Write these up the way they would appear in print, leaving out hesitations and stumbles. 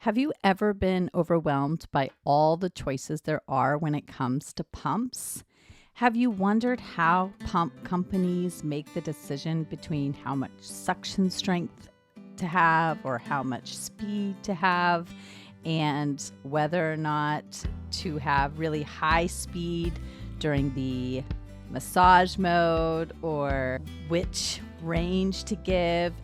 Have you ever been overwhelmed by all the choices there are when it comes to pumps? Have you wondered how pump companies make the decision between how much suction strength to have or how much speed to have, and whether or not to have really high speed during the massage mode, or which range to give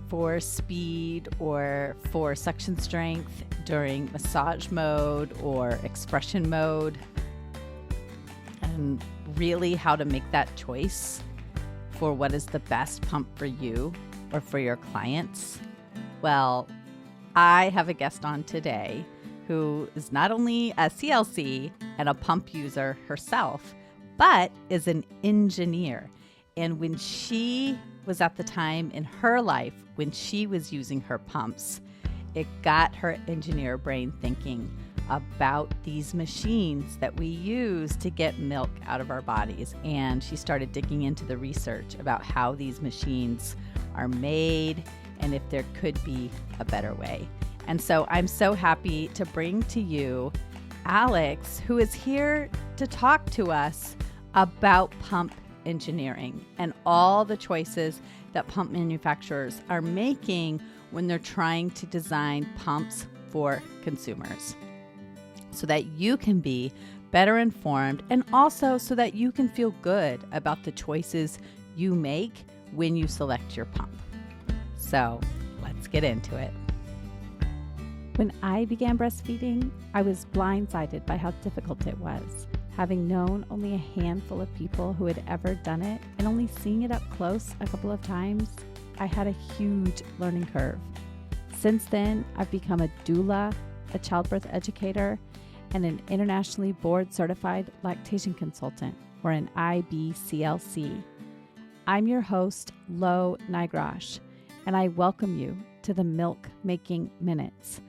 for speed or for suction strength during massage mode or expression mode, and really how to make that choice for what is the best pump for you or for your clients? Well, I have a guest on today who is not only a CLC and a pump user herself, but is an engineer. And when she was at the time in her life when she was using her pumps, it got her engineer brain thinking about these machines that we use to get milk out of our bodies. And she started digging into the research about how these machines are made and if there could be a better way. And so I'm so happy to bring to you Alex, who is here to talk to us about pump engineering and all the choices that pump manufacturers are making when they're trying to design pumps for consumers, so that you can be better informed and also so that you can feel good about the choices you make when you select your pump. So let's get into it. When I began breastfeeding, I was blindsided by how difficult it was. Having known only a handful of people who had ever done it and only seeing it up close a couple of times, I had a huge learning curve. Since then, I've become a doula, a childbirth educator, and an internationally board-certified lactation consultant, or an IBCLC. I'm your host, Lo Nigrosh, and I welcome you to the Milk Making Minutes,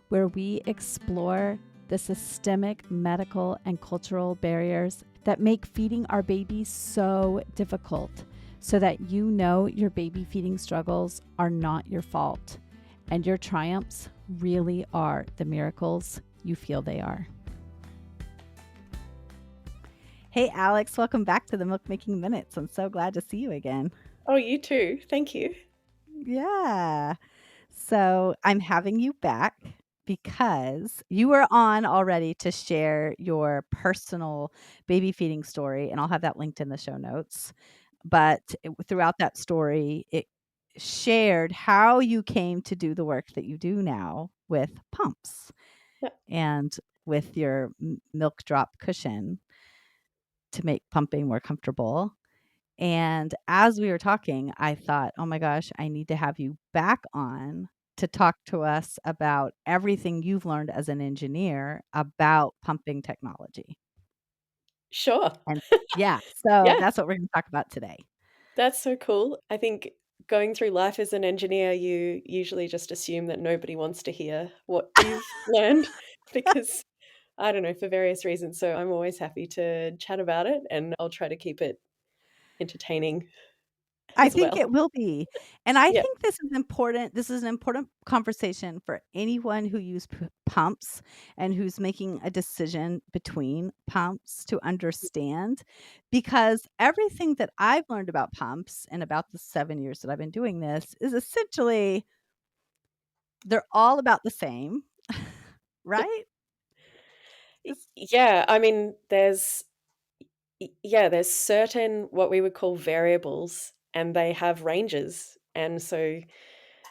where we explore the systemic, medical, and cultural barriers that make feeding our babies so difficult, so that you know your baby feeding struggles are not your fault, and your triumphs really are the miracles you feel they are. Hey, Alex, welcome back to the Milk Making Minutes. I'm so glad to see you again. Oh, you too. Thank you. Yeah. So I'm having you back because you were on already to share your personal baby feeding story, and I'll have that linked in the show notes. But throughout that story, it shared how you came to do the work that you do now with pumps Yeah. and with your milk drop cushion to make pumping more comfortable. And as we were talking, I thought, oh my gosh, I need to have you back on to talk to us about everything you've learned as an engineer about pumping technology. Sure. And yeah, so Yeah, that's what we're going to talk about today. that's so cool. I think going through life as an engineer, you usually just assume that nobody wants to hear what you've learned because I don't know, for various reasons. So I'm always happy to chat about it and I'll try to keep it entertaining I as think well. it will be. And I Yeah. think this is important. This is an important conversation for anyone who use pumps and who's making a decision between pumps to understand, because everything that I've learned about pumps and about the 7 years that I've been doing this is essentially they're all about the same, right? It's Yeah, I mean, there's certain what we would call variables and they have ranges. And so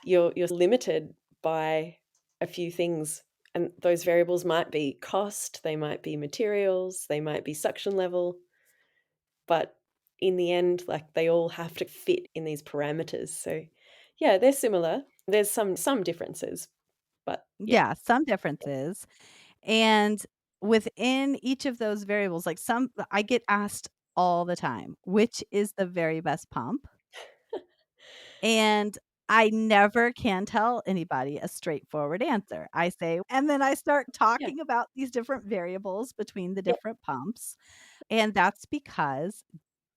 you're limited by a few things, and those variables might be cost, they might be materials, they might be suction level, but in the end, like, they all have to fit in these parameters. So, yeah, they're similar. There's some differences, but yeah. yeah, some differences. And within each of those variables, like some I get asked all the time, which is the very best pump? And I never can tell anybody a straightforward answer. I say, and then I start Yeah, talking about these different variables between the yeah, different pumps. And that's because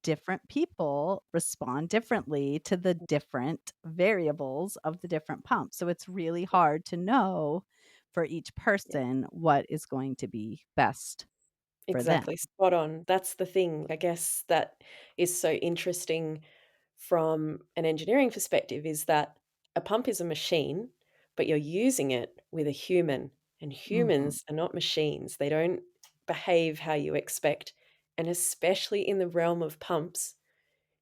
different people respond differently to the different variables of the different pumps. So it's really hard to know for each Yeah, person what is going to be best for them. exactly, spot on. That's the thing, I guess, that is so interesting from an engineering perspective is that a pump is a machine, but you're using it with a human, and Mhm. humans are not machines. They don't behave how you expect. And especially in the realm of pumps,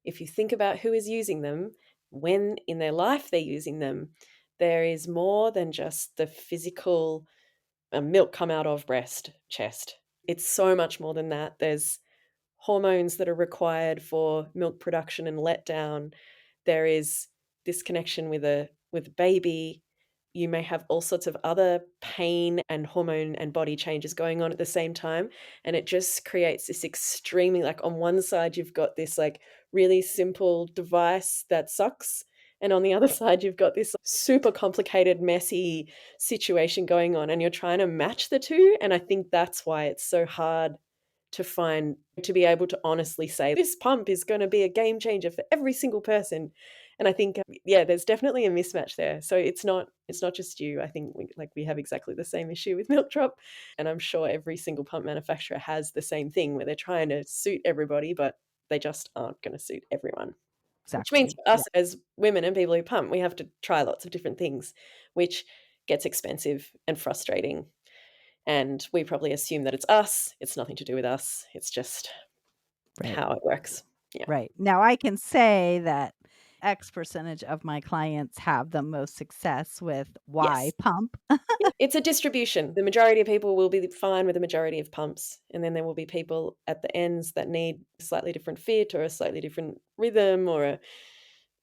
if you think about who is using them, when in their life they're using them, there is more than just the physical milk come out of breast, chest. It's so much more than that. There's hormones that are required for milk production and letdown. There is this connection with baby. You may have all sorts of other pain and hormone and body changes going on at the same time, and it just creates this extremely like, on one side, you've got this, like, really simple device that sucks, and on the other side, you've got this super complicated, messy situation going on, and you're trying to match the 2, and I think that's why it's so hard to be able to honestly say, "This pump is gonna be a game changer for every single person." And I think, yeah, there's definitely a mismatch there. So it's not just you. I think we have exactly the same issue with Milk Drop, and I'm sure every single pump manufacturer has the same thing where they're trying to suit everybody, but they just aren't gonna suit everyone. Which means Exactly. for us as women and people who pump, we have to try lots of different things, which gets expensive and frustrating. And we probably assume that it's us. It's nothing to do with us. It's just Right. how it works. Yeah. Right. Now I can say that X percentage of my clients have the most success with Y Yes. pump. Yeah, it's a distribution. The majority of people will be fine with the majority of pumps, and then there will be people at the ends that need a slightly different fit or a slightly different rhythm or a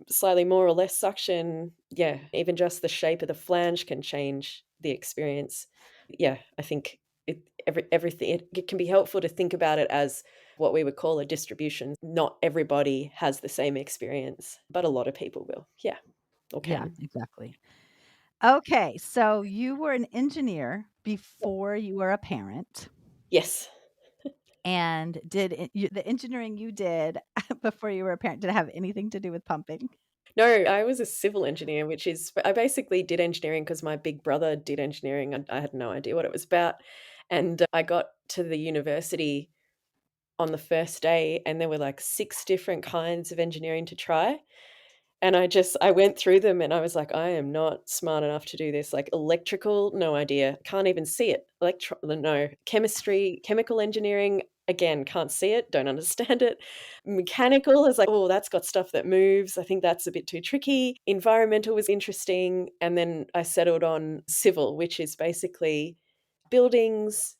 slightly more or less suction. Yeah, even just the shape of the flange can change the experience. Yeah, I think everything it can be helpful to think about it as what we would call a distribution. Not everybody has the same experience, but a lot of people will. Yeah, or Yeah, can. exactly. Okay, so you were an engineer Yep. before you were a parent, Yes. and did the engineering you did before you were a parent, did it have anything to do with pumping? No, I was a civil engineer, which is I basically did engineering because my big brother did engineering, and I had no idea what it was about. And I got to the university on the first day, and there were, like, 6 different kinds of engineering to try, and I went through them, and I was like, "I am not smart enough to do this." Like, electrical, no idea, can't even see it. No. Chemistry, chemical engineering, again, can't see it, don't understand it. Mechanical is like, "Oh, that's got stuff that moves, I think that's a bit too tricky." Environmental was interesting, and then I settled on civil, which is basically buildings,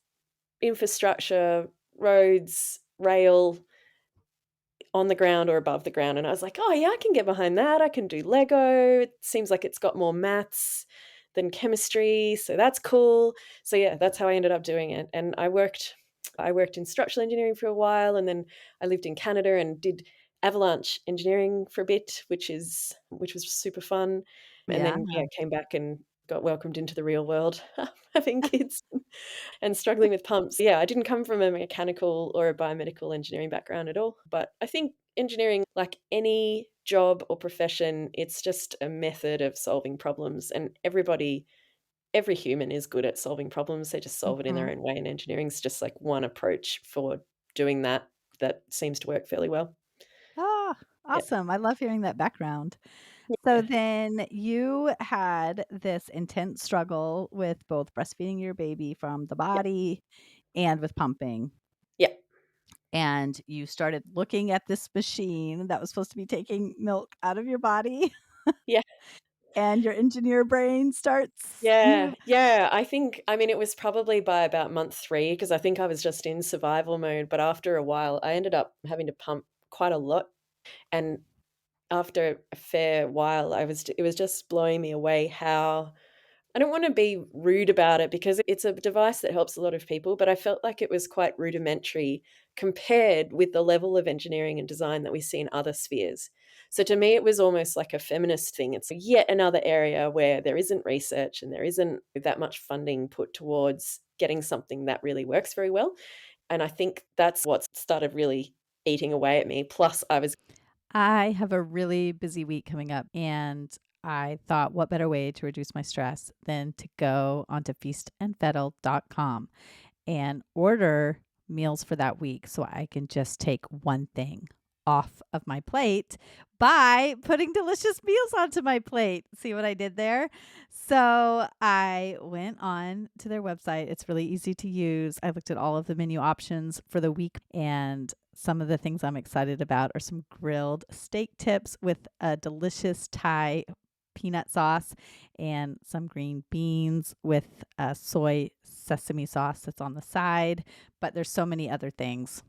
infrastructure, roads, rail, on the ground or above the ground, and I was like, "Oh, yeah, I can get behind that, I can do Lego, it seems like it's got more maths than chemistry, so that's cool." So, yeah, that's how I ended up doing it, and I worked in structural engineering for a while, and then I lived in Canada and did avalanche engineering for a bit, which was super fun, and Yeah. then, yeah, came back and got welcomed into the real world, having kids and struggling with pumps. Yeah, I didn't come from a mechanical or a biomedical engineering background at all, but I think engineering, like any job or profession, it's just a method of solving problems, and every human is good at solving problems. They just solve it in their Mhm. own way, and engineering's just like one approach for doing that that seems to work fairly well. Ah, Yeah. awesome. I love hearing that background. So Yeah. then you had this intense struggle with both breastfeeding your baby from the Yeah. body and with pumping. Yeah. And you started looking at this machine that was supposed to be taking milk out of your body, Yeah. and your engineer brain starts Yeah, move. yeah, I mean, it was probably by about month 3 because I think I was just in survival mode, but after a while, I ended up having to pump quite a lot, and after a fair while, it was just blowing me away how I don't wanna be rude about it because it's a device that helps a lot of people, but I felt like it was quite rudimentary compared with the level of engineering and design that we see in other spheres. So to me, it was almost like a feminist thing. It's yet another area where there isn't research and there isn't that much funding put towards getting something that really works very well, and I think that's what started really eating away at me. Plus, I was I have a really busy week coming up, and I thought, what better way to reduce my stress than to go onto feastandfettle.com and order meals for that week so I can just take one thing off of my plate by putting delicious meals onto my plate. See what I did there? So I went on to their website. It's really easy to use. I looked at all of the menu options for the week, and some of the things I'm excited about are some grilled steak tips with a delicious Thai peanut sauce and some green beans with a soy sesame sauce that's on the side. But there's so many other things.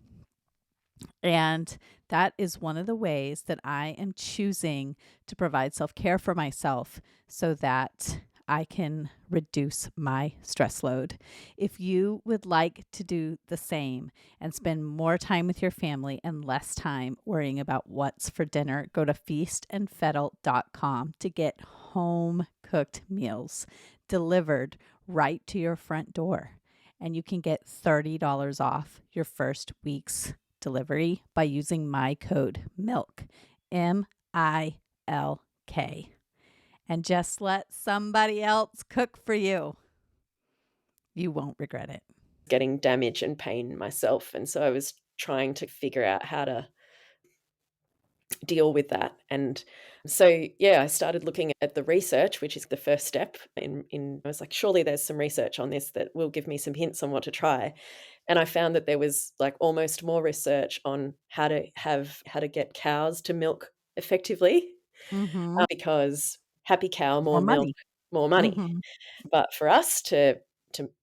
And that is one of the ways that I am choosing to provide self care for myself so that I can reduce my stress load. If you would like to do the same and spend more time with your family and less time worrying about what's for dinner, go to feastandfettle.com to get home cooked meals delivered right to your front door. And you can get $30 off your first week's delivery by using my code MILK, MILK, and just let somebody else cook for you. You won't regret it. Getting damage and pain myself, and so I was trying to figure out how to deal with that. And so, yeah, I started looking at the research, which is the first step in I was like, surely there's some research on this that will give me some hints on what to try. And I found that there was like almost more research on how to get cows to milk effectively, Mm-hmm. because happy cow, More more milk, money. more money. Mm-hmm. But for us to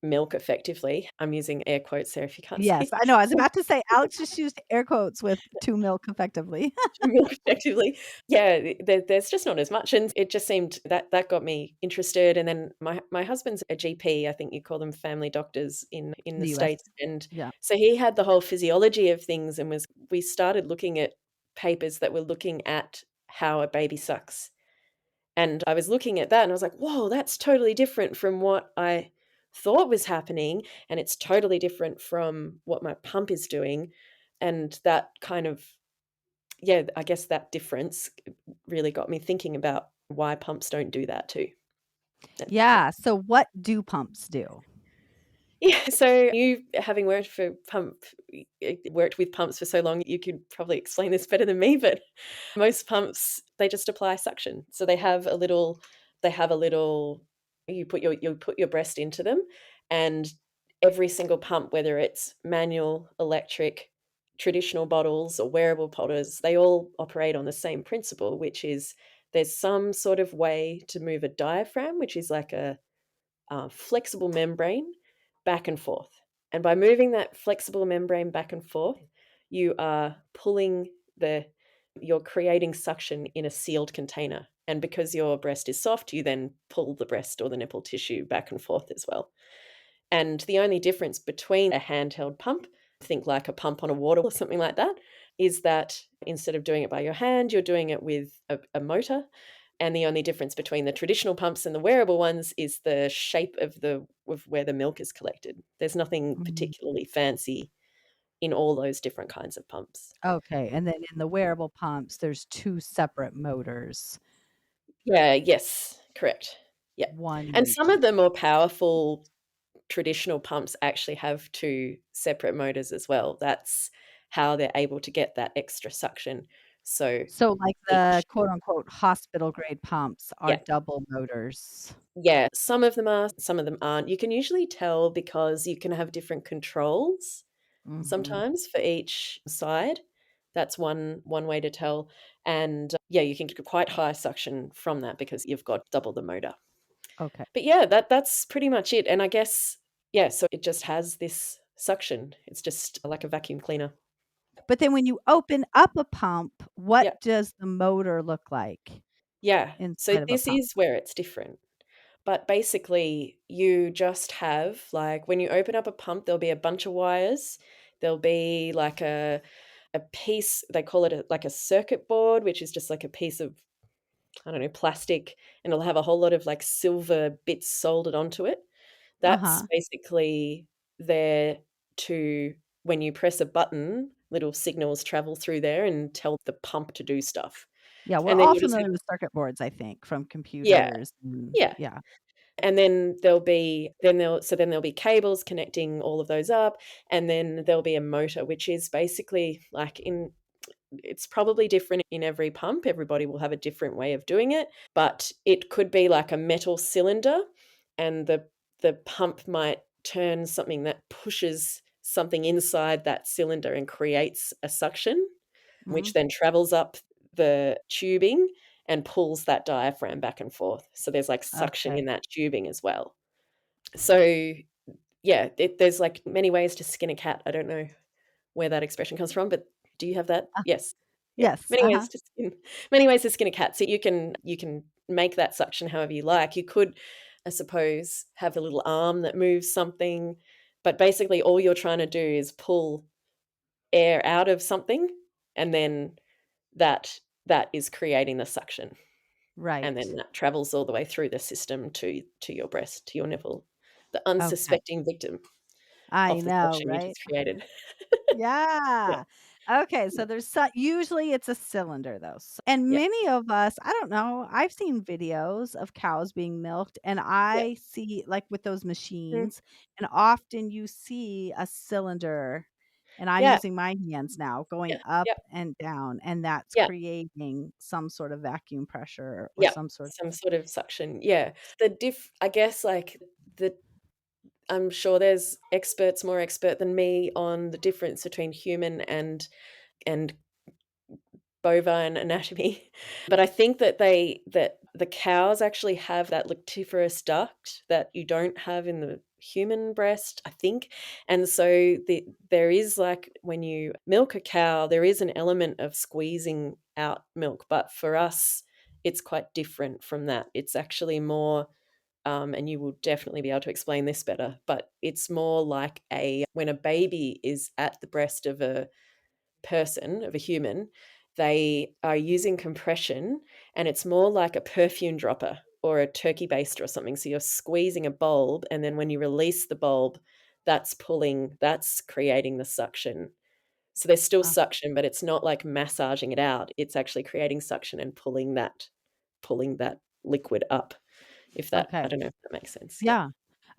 milk effectively, I'm using air quotes there if you can't Yes, see. I know. I was about to say Alex just used air quotes with to milk effectively. More effectively. Yeah, there's just not as much, and it just seemed that that got me interested. And then my husband's a GP, I think you call them family doctors in the The US. States, and Yeah. so he had the whole physiology of things, and was we started looking at papers that were looking at how a baby sucks. And I was looking at that and I was like, "Whoa, that's totally different from what I thought was happening, and it's totally different from what my pump is doing." And that kind of, yeah, I guess that difference really got me thinking about why pumps don't do that too. And Yeah. So what do pumps do? yeah, so you having worked with pumps for so long, you could probably explain this better than me, but most pumps, they just apply suction. So they have a little you put your breast into them, and every single pump, whether it's manual, electric, traditional bottles or wearable bottles, they all operate on the same principle, which is there's some sort of way to move a diaphragm, which is like a flexible membrane, back and forth. And by moving that flexible membrane back and forth, you are pulling you're creating suction in a sealed container. And because your breast is soft, you then pull the breast or the nipple tissue back and forth as well. And the only difference between a handheld pump, think like a pump on a water or something like that, is that instead of doing it by your hand, you're doing it with a motor. And the only difference between the traditional pumps and the wearable ones is the shape of where the milk is collected. There's nothing Mm, particularly fancy in all those different kinds of pumps. okay. And then in the wearable pumps, there's two separate motors, Yeah, yes, correct. Yeah. one in And each. some of the more powerful traditional pumps actually have two separate motors as well. That's how they're able to get that extra suction. So So, like the each quote unquote hospital grade pumps are yeah. double motors. Yeah, some of them are, some of them aren't. You can usually tell because you can have different controls Mhm. sometimes for each side. That's one way to tell. And yeah, you can get quite high suction from that because you've got double the motor. Okay. But yeah, that's pretty much it. And I guess, yeah, so it just has this suction. It's just like a vacuum cleaner. But then when you open up a pump, what Yeah. does the motor look like Yeah. So inside of a this pump? is where it's different. But basically, you just have like when you open up a pump, there'll be a bunch of wires. There'll be like a piece, they call it like a circuit board, which is just like a piece of, I don't know, plastic, and it'll have a whole lot of like silver bits soldered onto it. That's Uh-huh. basically there to, when you press a button, little signals travel through there and tell the pump to do stuff. Yeah, we're And then all you just have familiar with circuit boards, I think, from yeah, computers and yeah. yeah. And then there'll be cables connecting all of those up, and then there'll be a motor, which is basically like in it's probably different in every pump. Everybody will have a different way of doing it, but it could be like a metal cylinder, and the pump might turn something that pushes something inside that cylinder and creates a suction, which Mhm. then travels up the tubing and pulls that diaphragm back and forth. So there's like suction in Okay. that tubing as well. So yeah, there's like many ways to skin a cat. I don't know where that expression comes from, but do you have that? Uh, Yes. Yeah, yes, uh-huh. many ways to skin a cat. So you can make that suction however you like. You could, I suppose, have a little arm that moves something, but basically all you're trying to do is pull air out of something, and then that is creating the suction, and then Right. that travels all the way through the system to your breast, to your nipple, the Okay. unsuspecting victim I of the know, suction you right? just created. Yeah, Yeah. Okay, yeah, so usually it's a cylinder though. And yeah, many of us, I don't know, I've seen videos of cows being milked and yeah, I see like with those mm, machines and often you see a cylinder and I'm yeah, using my hands now going yeah, up yeah, and down and that's yeah, creating some sort of vacuum pressure or yeah, some sort some of sort of suction, yeah. I guess, like, the I'm sure there's experts more expert than me on the difference between human and bovine anatomy. But I think that the cows actually have that lactiferous duct that you don't have in the human breast, I think. And so there is, like, when you milk a cow, there is an element of squeezing out milk, but for us, it's quite different from that. It's actually more and you will definitely be able to explain this better, but it's more like a when a baby is at the breast of a person, of a human, they are using compression, and it's more like a perfume dropper or a turkey baster or something. So you're squeezing a bulb, and then when you release the bulb, that's creating the suction. So there's still uh, suction, but it's not like massaging it out. It's actually creating suction and pulling that liquid up. If that I okay. don't know if that makes sense. Yeah. Yeah.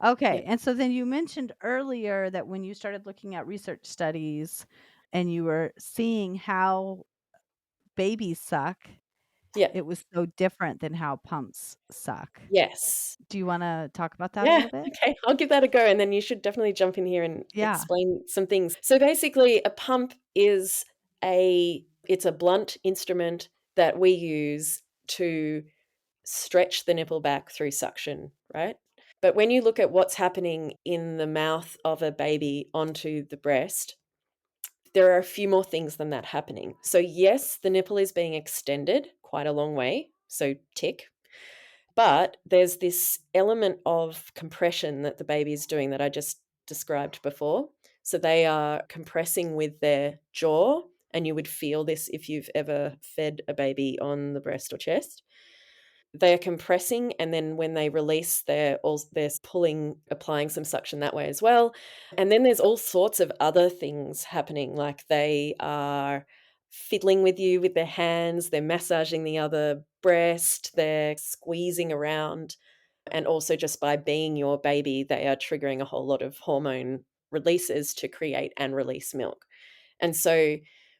Okay. Yeah. And so then you mentioned earlier that when you started looking at research studies and you were seeing how babies suck, Yeah. it was so different than how pumps suck. Yes. Do you wanna talk about that a Yeah, little bit? okay, I'll give that a go, and then you should definitely jump in here and Yeah. explain some things. So basically, a pump is it's a blunt instrument that we use to stretch the nipple back through suction, right? But when you look at what's happening in the mouth of a baby onto the breast, there are a few more things than that happening. So yes, the nipple is being extended quite a long way, so tick. But there's this element of compression that the baby is doing that I just described before. So they are compressing with their jaw, and you would feel this if you've ever fed a baby on the breast or chest. They're compressing, and then when they release, they're pulling, applying some suction that way as well. And then there's all sorts of other things happening, like they are fiddling with you with their hands, they're massaging the other breast, they're squeezing around, and also just by being your baby, they are triggering a whole lot of hormone releases to create and release milk. And so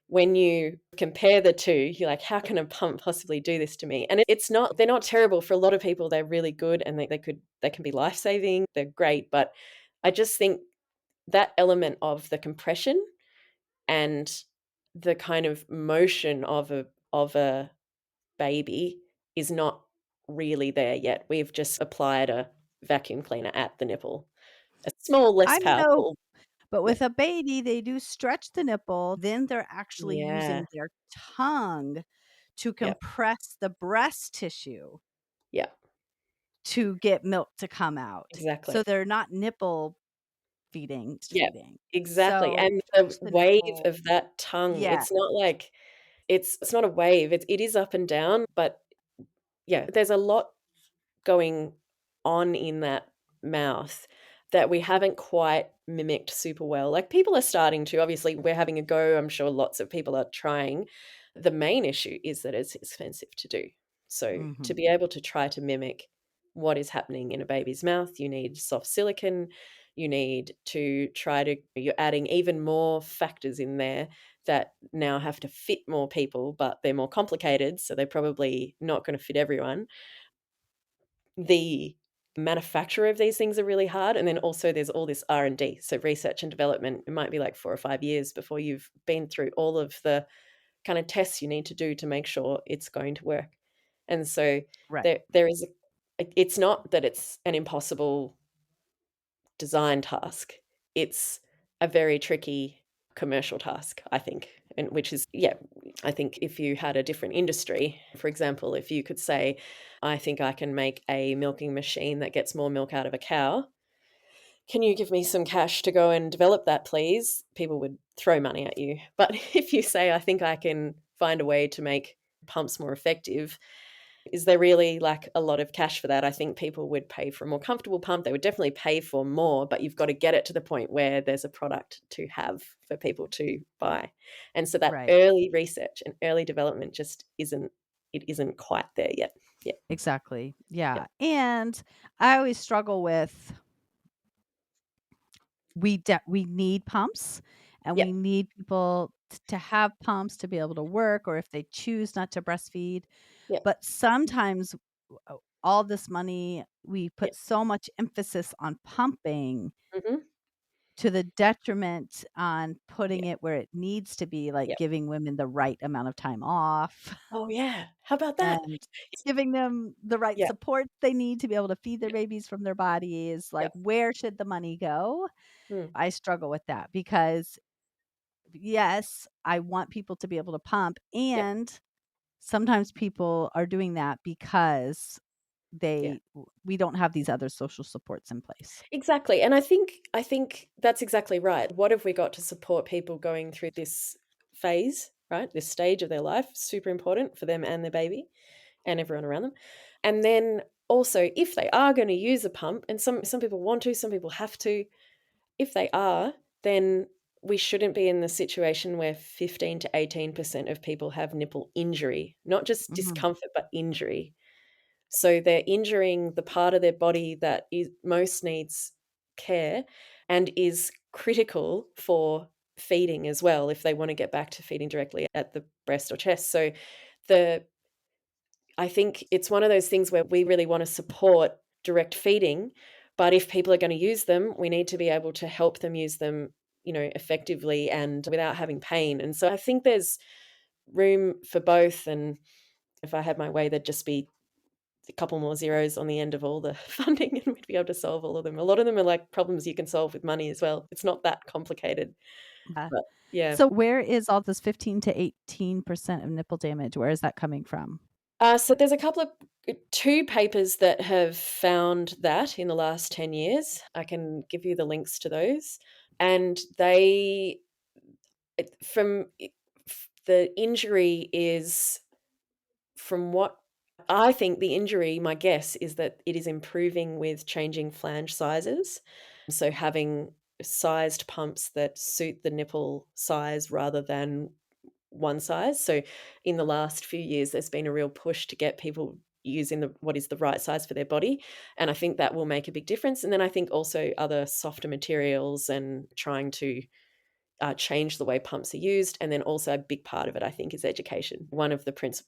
when you compare the two, you're like, how can a pump possibly do this to me? And it's not, they're not terrible. For a lot of people, they're really good, and they can be life-saving. They're great. But I just think that element of the compression and the kind of motion of a baby is not really there yet. We've just applied a vacuum cleaner at the nipple. A small, less I know, powerful. but Yeah. with a baby, they do stretch the nipple, then they're actually Yeah. using their tongue to Yeah. compress the breast tissue Yeah. to get milk to come out. So Exactly. they're not nipple feeding, Yeah, feeding. exactly, So and touch the the wave nipple. of that tongue, Yeah. it's not like it's not a wave, it is up and down, but yeah, there's a lot going on in that mouth that we haven't quite mimicked super well. Like, people are starting to, obviously, we're having a go, I'm sure lots of people are trying, The main issue is that it's expensive to do. So to Mhm. be able to try to mimic what is happening in a baby's mouth, you need soft silicone, you need to try to you're adding even more factors in there that now have to fit more people, but they're more complicated, so they're probably not gonna fit everyone. The manufacture of these things are really hard, and then also there's all this R&D, so research and development. It might be like 4 or 5 years before you've been through all of the kind of tests you need to do to make sure it's going to work. And so Right. there is it's not that it's an impossible design task. It's a very tricky commercial task, I think. And which is, yeah, I think if you had a different industry, for example, if you could say, I think I can make a milking machine that gets more milk out of a cow. Can you give me some cash to go and develop that, please? People would throw money at you. But if you say, I think I can find a way to make pumps more effective, is there really like a lot of cash for that? I think people would pay for a more comfortable pump. They would definitely pay for more, but you've got to get it to the point where there's a product to have for people to buy. And so that Right. early research and early development just isn't quite there yet. Yeah. Exactly. Yeah. Yeah. And I always struggle with we need pumps and Yeah. we need people to have pumps to be able to work or if they choose not to breastfeed. Yeah. But sometimes all this money, we Yeah. put so much emphasis on pumping Hmm. to the detriment on putting Yeah. it where it needs to be, like Yeah. giving women the right amount of time off Oh yeah. How about that? and giving them the right Yeah. support they need to be able to feed their Yeah. babies from their bodies. Yeah. Like, where should the money go? Mm. I struggle with that because, yes, I want people to be able to pump, Yeah. and sometimes people are doing that because Yeah. we don't have these other social supports in place. Exactly. And I think that's exactly right. What have we got to support people going through this phase, right? This stage of their life, super important for them and their baby and everyone around them. And then also if they are going to use a pump, and some people want to, some people have to, if they are, then we shouldn't be in the situation where 15 to 18% of people have nipple injury, not just Mhm, discomfort, but injury. So they're injuring the part of their body that is most needs care and is critical for feeding as well if they want to get back to feeding directly at the breast or chest. So the I think it's one of those things where we really want to support direct feeding, but if people are going to use them, we need to be able to help them use them, effectively and without having pain. And so I think there's room for both, and if I had my way there'd just be a couple more zeros on the end of all the funding and we'd be able to solve all of them. A lot of them are like problems you can solve with money as well. It's not that complicated. yeah. But yeah. So where is all this 15 to 18% of nipple damage? Where is that coming from? So there's a couple of two papers that have found that in the last 10 years. I can give you the links to those. And they from the injury is from what I think the injury, my guess is that it is improving with changing flange sizes. So having sized pumps that suit the nipple size rather than one size. So in the last few years, there's been a real push to get people using what is the right size for their body. And I think that will make a big difference. And then I think also other softer materials and trying to change the way pumps are used. And then also a big part of it, I think, is education. One of the things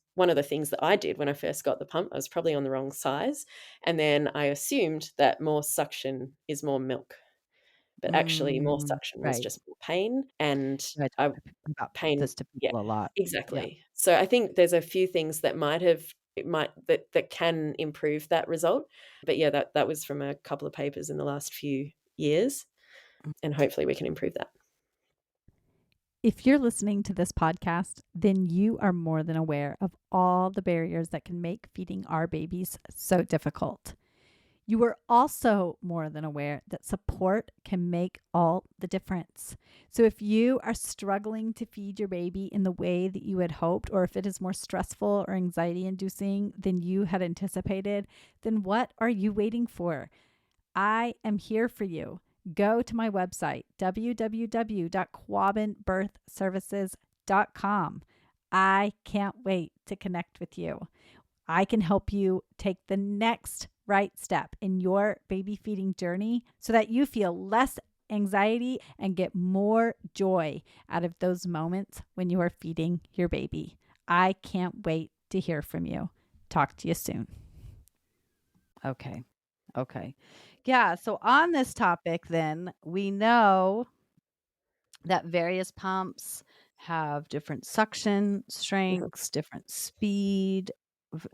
that I did when I first got the pump, I was probably on the wrong size. And then I assumed that more suction is more milk. But actually more suction was Right. just more pain. And I talk I about pain, this to yeah, people a lot. Yeah. exactly. So I think there's a few things that that can improve that result. But yeah, that was from a couple of papers in the last few years, and hopefully we can improve that. If you're listening to this podcast, then you are more than aware of all the barriers that can make feeding our babies so difficult. You are also more than aware that support can make all the difference. So, if you are struggling to feed your baby in the way that you had hoped, or if it is more stressful or anxiety inducing than you had anticipated, then what are you waiting for? I am here for you. Go to my website, www.quabbinbirthservices.com. I can't wait to connect with you. I can help you take the next right step in your baby feeding journey so that you feel less anxiety and get more joy out of those moments when you are feeding your baby. I can't wait to hear from you. Talk to you soon. Okay. Okay. Yeah. So, on this topic, then, we know that various pumps have different suction Mhm. strengths, different speed,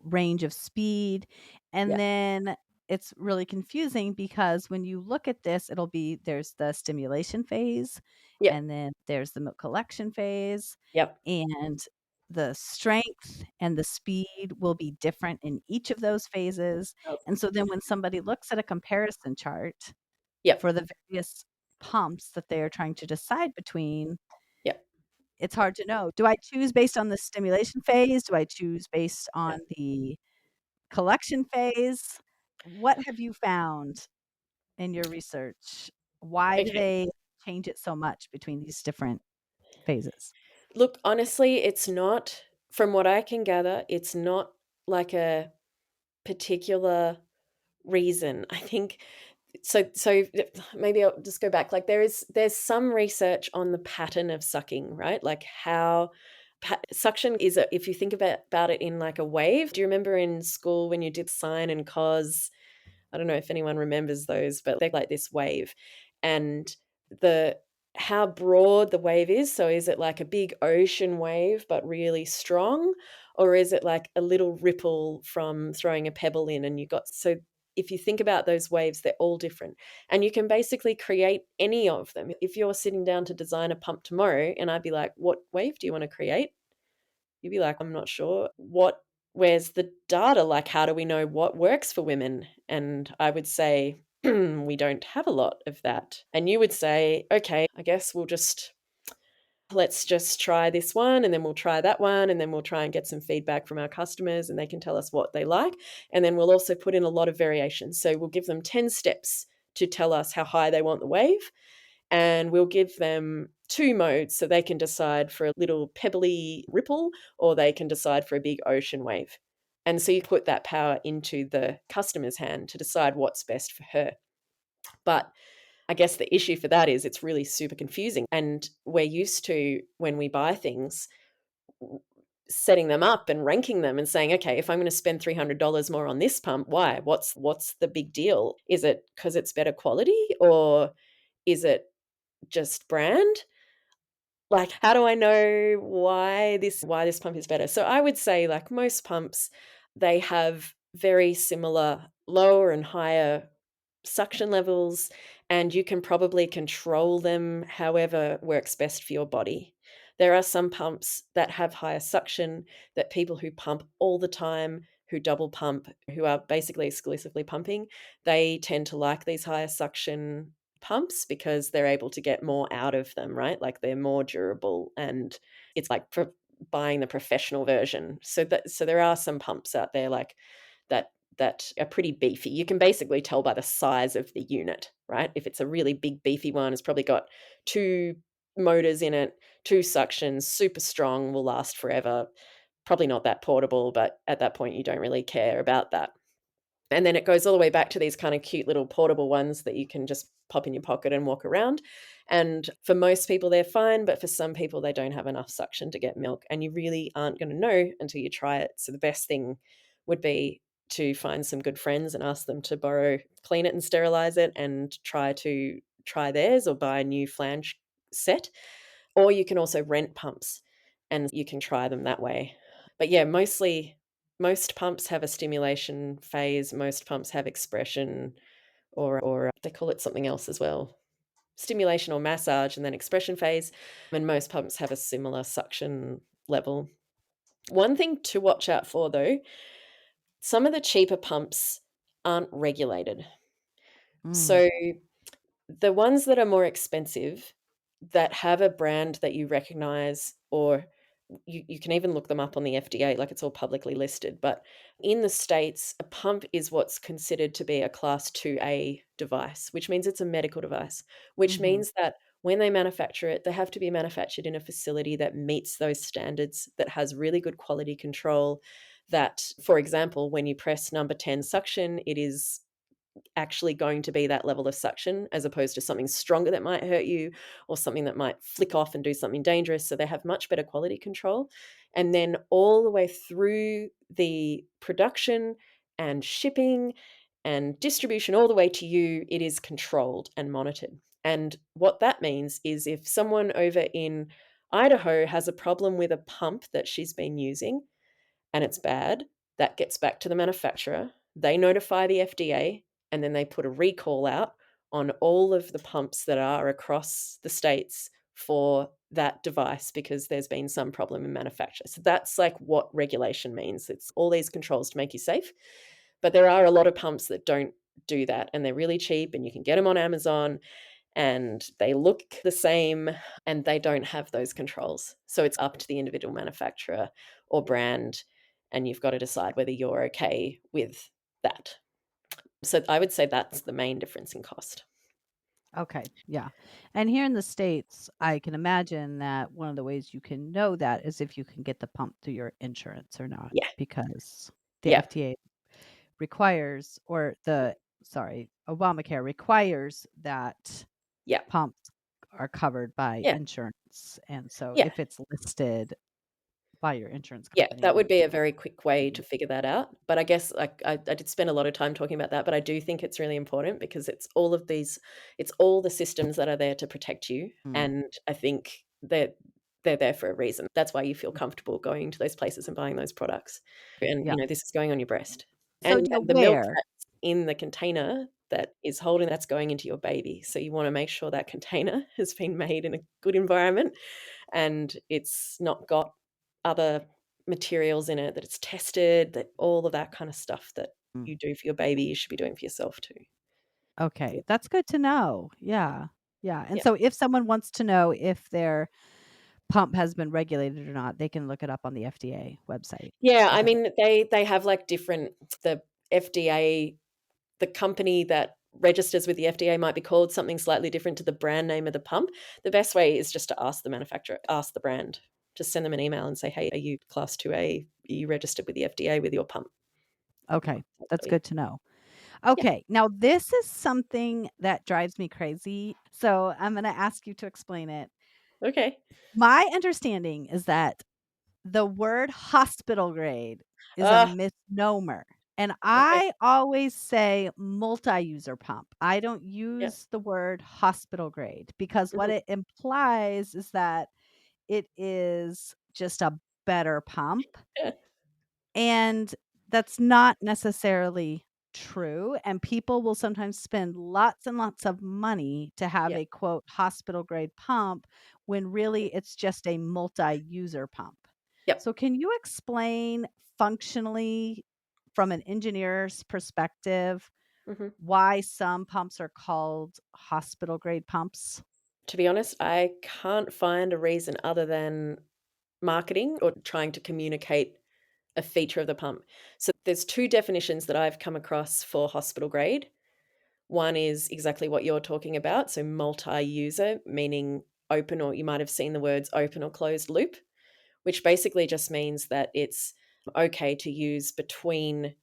range of speed. Yeah. And then it's really confusing because when you look at this, it'll be there's the stimulation phase, Yep. and then there's the milk collection phase, Yep. and the strength and the speed will be different in each of those phases. Oh, And so then when somebody looks at a comparison chart yep. for the various pumps that they are trying to decide between, Yep. it's hard to know. Do I choose based on the stimulation phase? Do I choose based Yeah. on the collection phase? What have you found in your research? Why do Okay. they change it so much between these different phases? Look, honestly, it's not, from what I can gather, it's not like a particular reason. I think so maybe I'll just go back. Like there's some research on the pattern of sucking, right? Like how suction is if you think about it in like a wave. Do you remember in school when you did sine and cos? I don't know if anyone remembers those, but they're like this wave. And the how broad the wave is. So is it like a big ocean wave but really strong? Or is it like a little ripple from throwing a pebble in and you got so if you think about those waves, they're all different. And you can basically create any of them. If you're sitting down to design a pump tomorrow and I'd be like, what wave do you want to create? You'd be like, I'm not sure. Where's the data? Like, how do we know what works for women? And I would say, we don't have a lot of that. And you would say, okay, I guess let's just try this one and then we'll try that one and then we'll try and get some feedback from our customers and they can tell us what they like. And then we'll also put in a lot of variations. So we'll give them 10 steps to tell us how high they want the wave and we'll give them two modes so they can decide for a little pebbly ripple or they can decide for a big ocean wave. And so you put that power into the customer's hand to decide what's best for her. But I guess the issue for that is it's really super confusing. And we're used to, when we buy things, setting them up and ranking them and saying, okay, if I'm going to spend $300 more on this pump, why? What's the big deal? Is it because it's better quality or is it just brand? Like, how do I know why this pump is better? So I would say, like most pumps, they have very similar lower and higher suction levels, and you can probably control them however works best for your body. There are some pumps that have higher suction that people who pump all the time, who double pump, who are basically exclusively pumping, they tend to like these higher suction pumps because they're able to get more out of them, right? Like they're more durable and it's like buying the professional version. So there are some pumps out there like that are pretty beefy. You can basically tell by the size of the unit, right? If it's a really big beefy one, it's probably got two motors in it, two suctions, super strong, will last forever. Probably not that portable, but at that point you don't really care about that. And then it goes all the way back to these kind of cute little portable ones that you can just pop in your pocket and walk around. And for most people, they're fine, but for some people, they don't have enough suction to get milk. And you really aren't going to know until you try it. So the best thing would be to find some good friends and ask them to clean it and sterilize it and try theirs or buy a new flange set. Or you can also rent pumps and you can try them that way. But yeah, most pumps have a stimulation phase, most pumps have expression or they call it something else as well. Stimulation or massage and then expression phase, and most pumps have a similar suction level. One thing to watch out for though, some of the cheaper pumps aren't regulated. Mm. So the ones that are more expensive that have a brand that you recognize or you can even look them up on the FDA, like it's all publicly listed. But in the States, a pump is what's considered to be a class 2A device, which means it's a medical device, which Hmm. means that when they manufacture it, they have to be manufactured in a facility that meets those standards, that has really good quality control. That, for example, when you press number 10 suction, it is actually going to be that level of suction as opposed to something stronger that might hurt you or something that might flick off and do something dangerous. So they have much better quality control. And then all the way through the production and shipping and distribution, all the way to you, it is controlled and monitored. And what that means is if someone over in Idaho has a problem with a pump that she's been using, and it's bad, that gets back to the manufacturer. They notify the FDA, and then they put a recall out on all of the pumps that are across the states for that device because there's been some problem in manufacture. So that's like what regulation means. It's all these controls to make you safe. But there are a lot of pumps that don't do that, and they're really cheap, and you can get them on Amazon, and they look the same, and they don't have those controls. So it's up to the individual manufacturer or brand, and you've got to decide whether you're okay with that. So I would say that's the main difference in cost. Okay, yeah. And here in the States, I can imagine that one of the ways you can know that is if you can get the pump through your insurance or not, Yeah. because the Yeah. FDA requires, or Obamacare requires that Yeah. pumps are covered by Yeah. insurance. And so Yeah. if it's listed by your insurance Yeah, company, that then would be a very quick way mhm, to figure that out. But I guess like I did spend a lot of time talking about that, but I do think it's really important because it's all the systems that are there to protect you. mm, And I think they're there for a reason. That's why you feel comfortable going to those places and buying those products. And yeah. this is going on your breast. So And do you the milk aware? that's in the container that is holding that's going into your baby. So you want to make sure that container has been made in a good environment and it's not got other materials in it, that it's tested, that all of that kind of stuff that Mm, you do for your baby, you should be doing for yourself too. okay, Yeah. that's good to know. Yeah. Yeah. And Yeah. so if someone wants to know if their pump has been regulated or not, they can look it up on the FDA website. Yeah, Is I that mean, they have, like, different the FDA the company that registers with the FDA might be called something slightly different to the brand name of the pump. The best way is just to ask the manufacturer, ask the brand. Just send them an email and say, "Hey, are you class 2A? Are you registered with the FDA with your pump?" okay? They'll That's tell you. good to know. Yeah. Okay, now this is something that drives me crazy, so I'm gonna ask you to explain it. Okay. My understanding is that the word hospital grade is a Ah, misnomer, and okay. I always say multi-user pump. I don't Yeah. use the word hospital grade because what Mhm. it implies is that it is just a better pump. Yeah. And that's not necessarily true, and people will sometimes spend lots and lots of money to have Yeah. a quote hospital grade pump when really it's just a multi-user pump. Yep. So can you explain functionally from an engineer's perspective Mhm. why some pumps are called hospital grade pumps? To be honest, I can't find a reason other than marketing or trying to communicate a feature of the pump. So there's 2 definitions that I've come across for hospital grade. One is exactly what you're talking about, so multi-user, meaning open, or you might have seen the words open or closed loop, which basically just means that it's okay to use between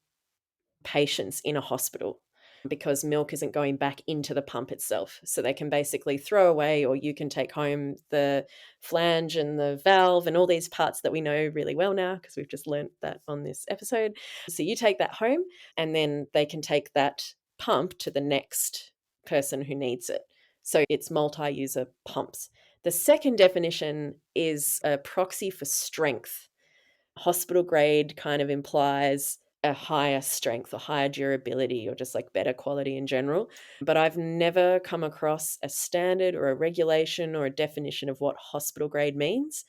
patients in a hospital because milk isn't going back into the pump itself. So they can basically throw away, or you can take home the flange and the valve and all these parts that we know really well now because we've just learnt that on this episode. So you take that home, and then they can take that pump to the next person who needs it. So it's multi user pumps. The second definition is a proxy for strength. Hospital grade kind of implies a higher strength or higher durability or just like better quality in general. But I've never come across a standard or a regulation or a definition of what hospital grade means.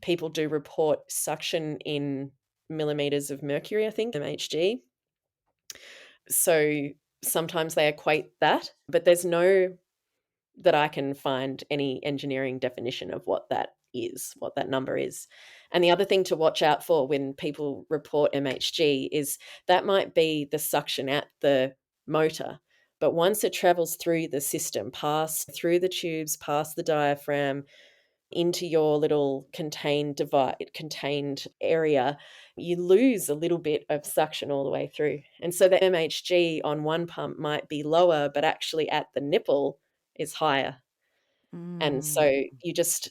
People do report suction in millimeters of mercury, I think, MHG. So sometimes they equate that, but there's no that I can find any engineering definition of what that is, what that number is. And the other thing to watch out for when people report MHG is that might be the suction at the motor. But once it travels through the system, past through the tubes, past the diaphragm, into your little contained area, you lose a little bit of suction all the way through. And so the MHG on one pump might be lower, but actually at the nipple is higher. And so Mm. you just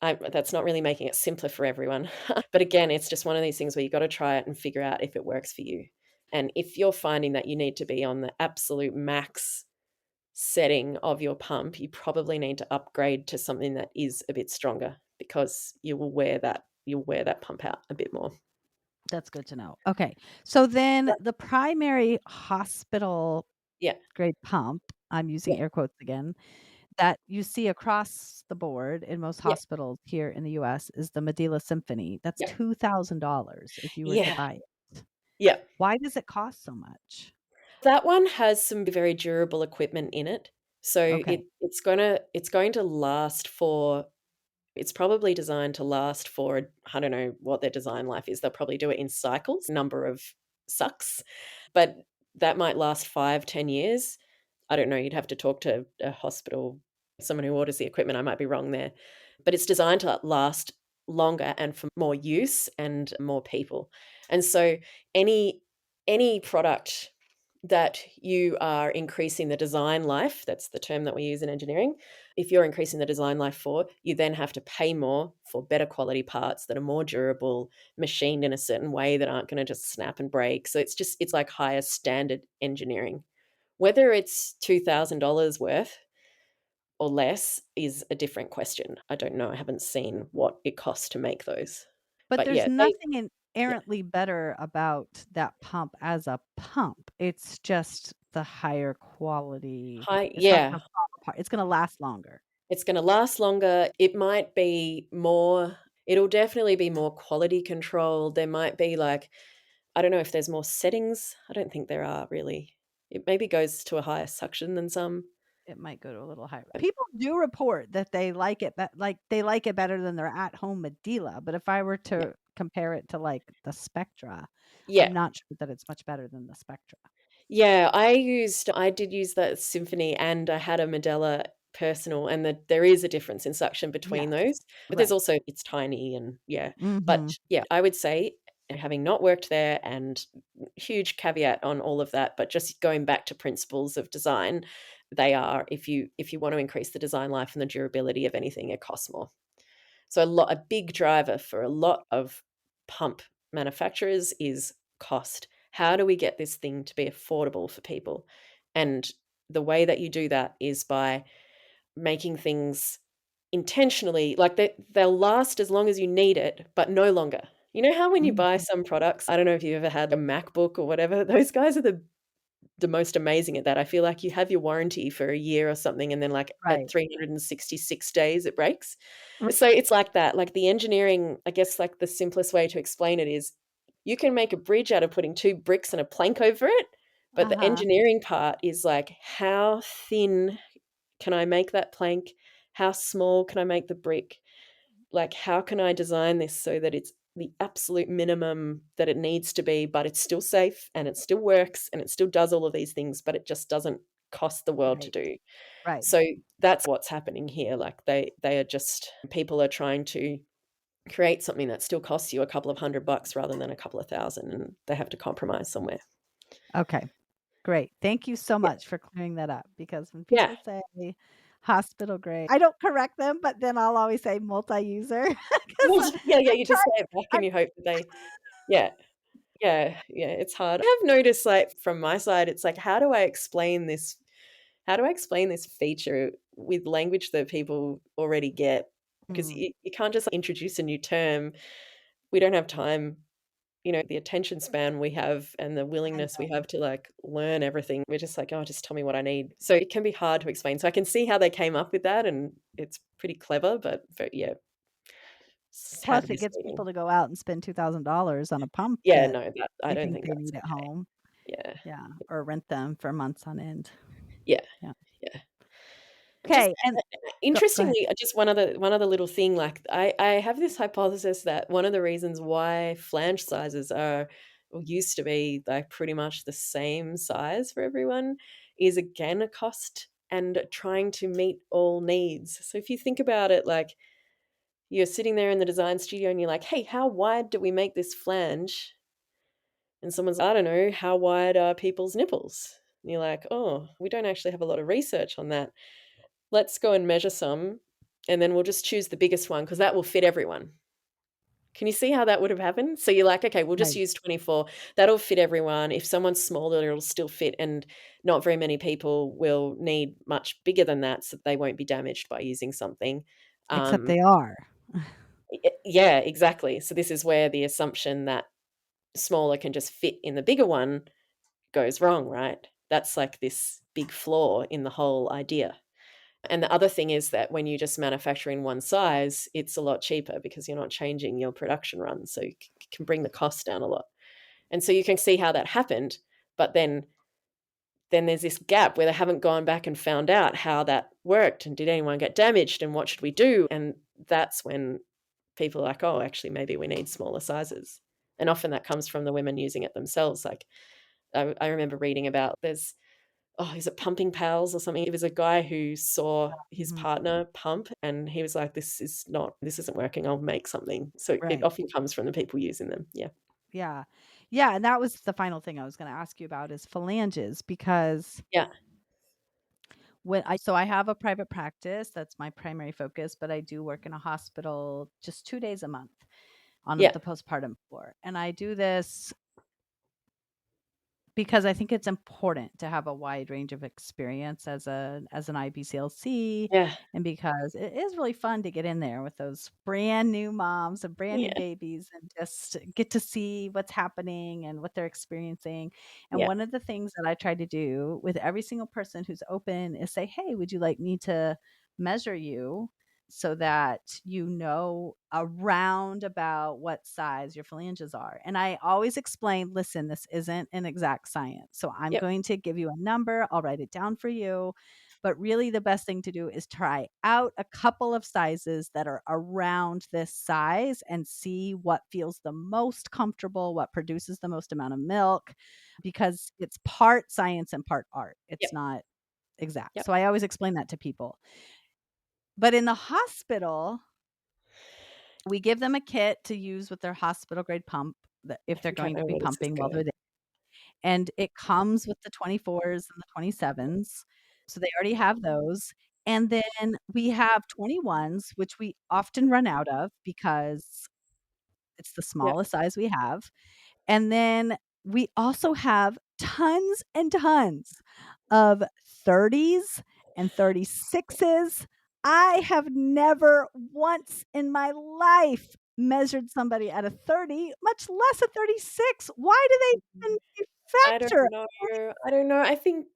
that's not really making it simpler for everyone. But again, it's just one of these things where you got to try it and figure out if it works for you. And if you're finding that you need to be on the absolute max setting of your pump, you probably need to upgrade to something that is a bit stronger because you'll wear that pump out a bit more. That's good to know. Okay. So then But the primary hospital yeah, grade pump, I'm yeah, using air quotes again, that you see across the board in most yeah, hospitals here in the US is the Medela Symphony. That's yeah, $2,000 if you were to yeah, buy it. yeah. Why does it cost so much? That one has some very durable equipment in it. So Okay. it's going to last for it's probably designed to last for I don't know what their design life is. They'll probably do it in cycles, number of sucks, but that might last 5, 10 years. I don't know, you'd have to talk to a hospital, someone who orders the equipment, I might be wrong there. But it's designed to last longer and for more use and more people. And so any any product that you are increasing the design life, that's the term that we use in engineering. If you're increasing the design life for, you then have to pay more for better quality parts that are more durable, machined in a certain way that aren't going to just snap and break. So it's like higher standard engineering. Whether it's $2,000 worth or less is a different question. I don't know. I haven't seen what it costs to make those. But But there's yeah, they nothing yeah. inherently better about that pump as a pump. It's just the higher quality. High It's not yeah. gonna fall apart. It's gonna last longer. It's gonna last longer. It might be more it'll definitely be more quality control. There might be, like I don't know if there's more settings. I don't think there are really. It maybe goes to a higher suction than some. It might go to a little higher. Um, People do report that they like it they like it better than their at-home Medela, but if I were yeah. to compare it to, like, the Spectra, Yeah. I'm not sure that it's much better than the Spectra. Yeah, I did use that Symphony and I had a Medela Personal, and there is a difference in suction between Yes. those, but there's Right. also it's tiny and yeah. But Mhm. yeah, I would say, having not worked there and huge caveat on all of that, but just going back to principles of design, they are if you want to increase the design life and the durability of anything, it costs more. So a big driver for a lot of pump manufacturers is cost. How do we get this thing to be affordable for people? And the way that you do that is by making things intentionally like they'll last as long as you need it, but no longer. You know how when you buy Mhm. some products, I don't know if you've ever had a MacBook or whatever, those guys are the most amazing at that. I feel like you have your warranty for a year or something, and then, like, at Right. 366 days, it breaks. R So it's like that. Like, the engineering I guess, like, the simplest way to explain it is you can make a bridge out of putting 2 bricks and a plank over it, but the Uh-huh. engineering part is, like, how thin can I make that plank? How small can I make the brick? Like, how can I design this so that it's the absolute minimum that it needs to be, but it's still safe and it still works and it still does all of these things, but it just doesn't cost the world to Right. do. Right. So that's what's happening here. Like they are just people are trying to create something that still costs you a couple of $100 rather than a couple of thousand, and they have to compromise somewhere. Okay. Great. Thank you so Yeah. much for clearing that up because when Yeah. people say hospital grade, I don't correct them, but then I'll always say multi-user 'cause Well, yeah, yeah, I'm you just trying say it back I'm and you hope that they yeah. Yeah, yeah, it's hard. I have noticed, like, from my side, it's like, how do I explain this feature with language that people already get? Because mm, you can't just introduce a new term. We don't have time, the attention span we have and the I willingness we know. have to, like, learn everything. We're just like, "Oh, just tell me what I need." So it can be hard to explain. So I can see how they came up with that, and it's pretty clever, but yeah, Plus sad it gets misleading. people to go out and spend $2,000 on a pump Yeah, that no, that I they don't think think they that's need at okay. home. Yeah, Yeah, or rent them for months on end. yeah, Yeah. yeah. Just Okay, and Go ahead. Interestingly, just one other little thing, like, I have this hypothesis that one of the reasons why flange sizes are or used to be, like, pretty much the same size for everyone is, again, a cost and trying to meet all needs. So if you think about it, like, you're sitting there in the design studio and you're like, "Hey, how wide do we make this flange?" And someone's, "I don't know, how wide are people's nipples?" And you're like, "Oh, we don't actually have a lot of research on that. Let's go and measure some, and then we'll just choose the biggest one because that will fit everyone." Can you see how that would have happened? So you're like, "Okay, we'll just Right. use 24. That'll fit everyone. If someone's smaller, it'll still fit, and not very many people will need much bigger than that, so they won't be damaged by using something." Except Um, they are. yeah, exactly. So this is where the assumption that smaller can just fit in the bigger one goes wrong, right? That's like this big flaw in the whole idea. And the other thing is that when you just manufacture in one size, it's a lot cheaper because you're not changing your production runs. So you can bring the cost down a lot. And so you can see how that happened. But then there's this gap where they haven't gone back and found out how that worked and did anyone get damaged and what should we do? And that's when people are like, oh, actually, maybe we need smaller sizes. And often that comes from the women using it themselves. Like I remember reading about is it Pumping Pals or something? It was a guy who saw his Mhm. partner pump and he was like, this isn't working. I'll make something. So it Right. often comes from the people using them. Yeah. Yeah. Yeah, and that was the final thing I was gonna ask you about is phalanges because Yeah. I have a private practice, that's my primary focus, but I do work in a hospital just 2 days a month on Yeah. the postpartum floor, and I do this because I think it's important to have a wide range of experience as an IBCLC, Yeah. and because it is really fun to get in there with those brand new moms and brand new Yeah. babies and just get to see what's happening and what they're experiencing. And Yeah. one of the things that I try to do with every single person who's open is say, "Hey, would you like me to measure you so that you know around about what size your phalanges are?" And I always explain, listen, this isn't an exact science. So I'm Yep. going to give you a number, I'll write it down for you. But really, the best thing to do is try out a couple of sizes that are around this size and see what feels the most comfortable, what produces the most amount of milk, because it's part science and part art. Yep. It's not exact. Yep. So I always explain that to people. But in the hospital, we give them a kit to use with their hospital grade pump that I if they're think I going to know be where this is pumping while they're going. there, and it comes with the 24s and the 27s, so they already have those, and then we have 21s, which we often run out of because it's the Yeah. smallest size we have, and then we also have tons and tons of 30s and 36s. I have never once in my life measured somebody at a 30, much less a 36. Why do they even I don't manufacture? know. I don't know. I think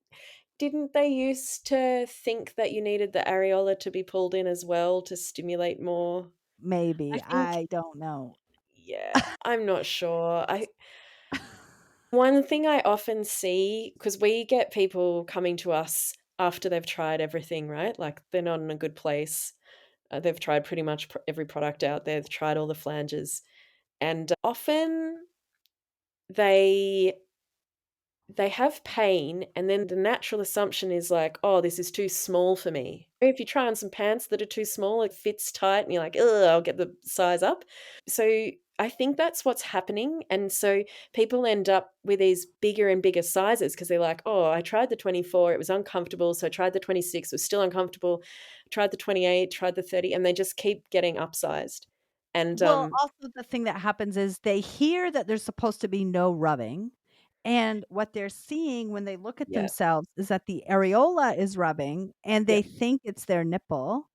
didn't they used to think that you needed the areola to be pulled in as well to stimulate more? I Maybe, think I don't know. yeah, I'm not sure. I One thing I often see because we get people coming to us after they've tried everything, right? Like, they're not in a good place. They've tried pretty much every product out there. They've tried all the flanges, and often they they have pain, and then the natural assumption is like, "Oh, this is too small for me." If you try on some pants that are too small, it fits tight, and you're like, "Ugh, I'll get the size up." So, I think that's what's happening, and so people end up with these bigger and bigger sizes because 'cause they're like, "Oh, I tried the 24, it was uncomfortable, so I tried the 26, it was still uncomfortable, tried the 28, tried the 30," and they just keep getting upsized. And, Well, also the thing that happens is they hear that there's supposed to be no rubbing, and what they're seeing when they look at yeah, themselves is that the areola is rubbing, and yeah, they think it's their nipple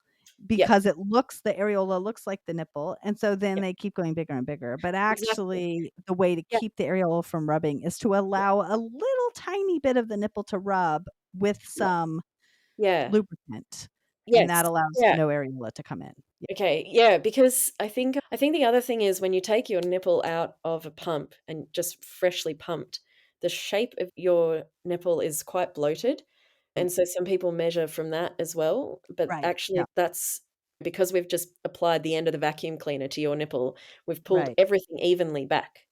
yeah, because the areola looks like the nipple, and so then yeah, they keep going bigger and bigger, but exactly. actually, the way to Yeah, keep the areola from rubbing is to yeah, allow a little tiny bit of the nipple to rub with yeah, some yeah. lubricant, and Yes, that allows yeah. no areola to come in. Yeah. Okay, yeah, because I think the other thing is when you take your nipple out of a pump and just freshly pumped, the shape of your nipple is quite bloated. Mm, And so some people measure from that as well, but right. actually Yeah. that's because we've just applied the end of the vacuum cleaner to your nipple, we've pulled Right. everything evenly back.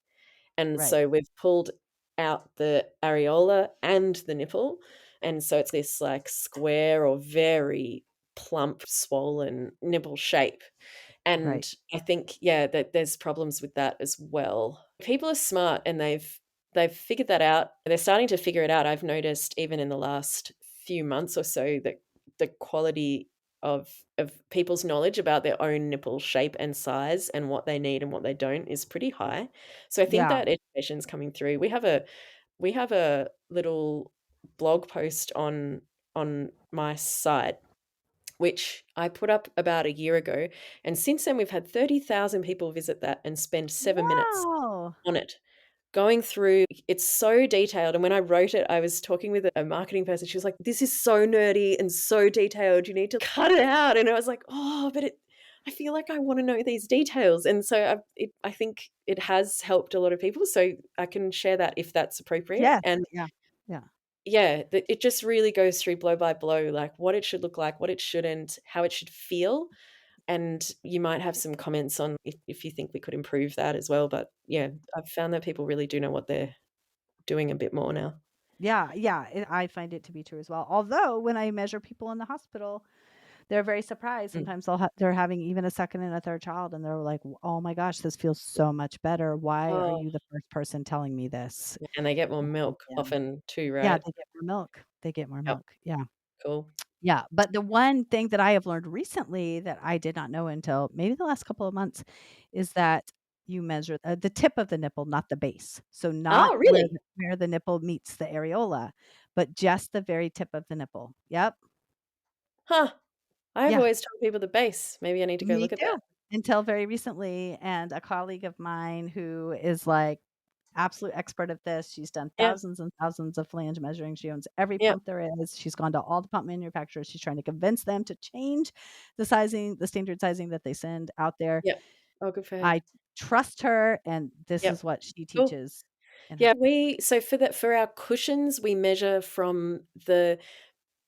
And Right. so we've pulled out the areola and the nipple, and so it's this, like, square or very plump, swollen nipple shape. Right. And I think, yeah, that there's problems with that as well. People are smart and they've figured that out. They're starting to figure it out. I've noticed even in the last few months or so that the quality of people's knowledge about their own nipple shape and size and what they need and what they don't is pretty high. So I think Yeah. that education's coming through. We have a little blog post on my site which I put up about a year ago, and since then we've had 30,000 people visit that and spend 7 minutes Wow. on it. Going through it's so detailed, and when I wrote it, I was talking with a marketing person, she was like, "This is so nerdy and so detailed, you need to cut it out," and I was like, "Oh, but I feel like I wanna know these details," and so I think it has helped a lot of people, so I can share that if that's appropriate, Yes. and Yeah. Yeah. yeah, that it just really goes through blow by blow, like what it should look like, what it shouldn't, how it should feel, and you might have some comments on if you think we could improve that as well, but yeah, I've found that people really do know what they're doing a bit more now. Yeah. Yeah. I find it to be true as well. Although when I measure people in the hospital, they're very surprised. Mm. Sometimes they're having even a second and a third child, and they're like, "Oh my gosh, this feels so much better. Why are Oh, you the first person telling me this?" and they get more milk Yeah. often too, Yeah, right? they get more milk. They get more Yep, milk. Yeah. cool. Yeah, but the one thing that I have learned recently that I did not know until maybe the last couple of months is that you measure, the tip of the nipple, not the base. So not Oh, really? where the nipple meets the areola, but just the very tip of the nipple. Yep. Huh, I've Yeah, always told people the base. Maybe I need to go me look at that. too. Until very recently, and a colleague of mine who is like absolute expert at this. She's done Yeah, thousands and thousands of flange measuring. She owns every yep, pump there is. She's gone to all the pump manufacturers. She's trying to convince them to change the sizing, the standard sizing that they send out there. yep. Oh, good for her. I trust her, and this is Yep, what she cool. teaches in her Yeah, we so for our cushions, we measure from the